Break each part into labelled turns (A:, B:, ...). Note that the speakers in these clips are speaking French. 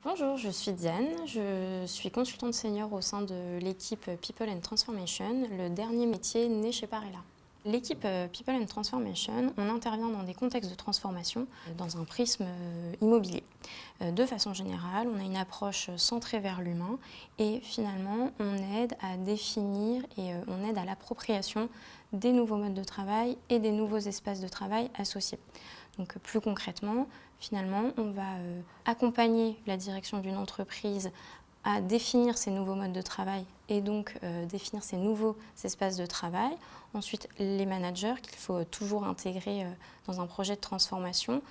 A: Bonjour, je suis Diane, je suis consultante senior au sein de l'équipe People and Transformation, le dernier métier né chez Parella. L'équipe People and Transformation, on intervient dans des contextes de transformation dans un prisme immobilier. De façon générale, on a une approche centrée vers l'humain et finalement, on aide à définir et on aide à l'appropriation des nouveaux modes de travail et des nouveaux espaces de travail associés. Donc plus concrètement, finalement, on va accompagner la direction d'une entreprise à définir ces nouveaux modes de travail et donc définir ces nouveaux espaces de travail. Ensuite, les managers qu'il faut toujours intégrer dans un projet de transformation.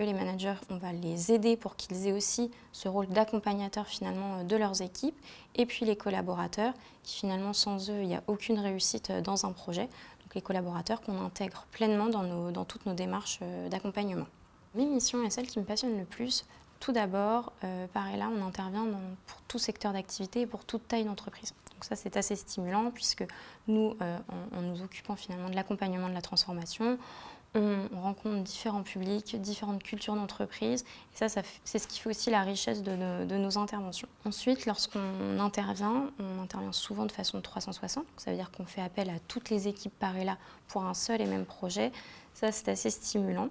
A: Eux, les managers, on va les aider pour qu'ils aient aussi ce rôle d'accompagnateur finalement de leurs équipes. Et puis les collaborateurs, qui finalement sans eux, il n'y a aucune réussite dans un projet. Donc les collaborateurs qu'on intègre pleinement dans toutes nos démarches d'accompagnement. Mes missions et celles qui me passionnent le plus, tout d'abord, Parella, on intervient pour tout secteur d'activité et pour toute taille d'entreprise. Donc ça, c'est assez stimulant puisque nous, en nous occupant finalement de l'accompagnement de la transformation, on rencontre différents publics, différentes cultures d'entreprise. Et ça c'est ce qui fait aussi la richesse de nos interventions. Ensuite, lorsqu'on intervient, on intervient souvent de façon 360. Donc ça veut dire qu'on fait appel à toutes les équipes Parella pour un seul et même projet. Ça, c'est assez stimulant.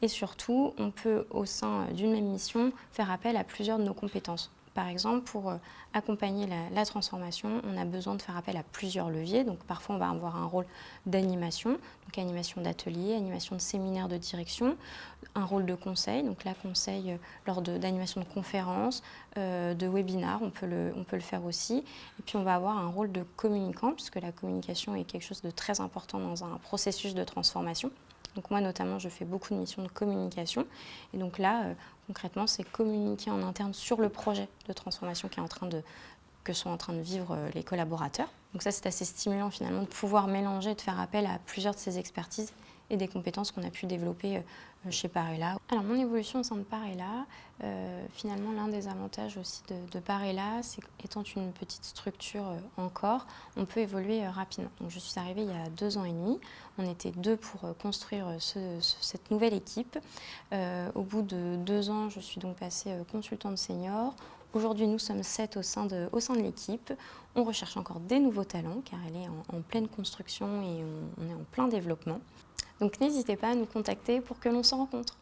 A: Et surtout, on peut, au sein d'une même mission, faire appel à plusieurs de nos compétences. Par exemple, pour accompagner la transformation, on a besoin de faire appel à plusieurs leviers. Donc parfois, on va avoir un rôle d'animation, donc animation d'atelier, animation de séminaire de direction, un rôle de conseil, donc là, conseil lors d'animation de conférences, de webinars, on peut le faire aussi. Et puis, on va avoir un rôle de communicant, puisque la communication est quelque chose de très important dans un processus de transformation. Donc moi notamment, je fais beaucoup de missions de communication. Et donc là, concrètement, c'est communiquer en interne sur le projet de transformation que sont en train de vivre les collaborateurs. Donc ça, c'est assez stimulant finalement de pouvoir mélanger, de faire appel à plusieurs de ces expertises et des compétences qu'on a pu développer chez Parella. Alors mon évolution au sein de Parella, finalement l'un des avantages aussi de Parella, c'est qu'étant une petite structure encore, on peut évoluer rapidement. Donc je suis arrivée il y a 2 ans et demi, on était 2 pour construire cette nouvelle équipe. Au bout de 2 ans, je suis donc passée consultante senior. Aujourd'hui, nous sommes 7 au sein de l'équipe. On recherche encore des nouveaux talents car elle est en pleine construction et on est en plein développement. Donc n'hésitez pas à nous contacter pour que l'on se rencontre.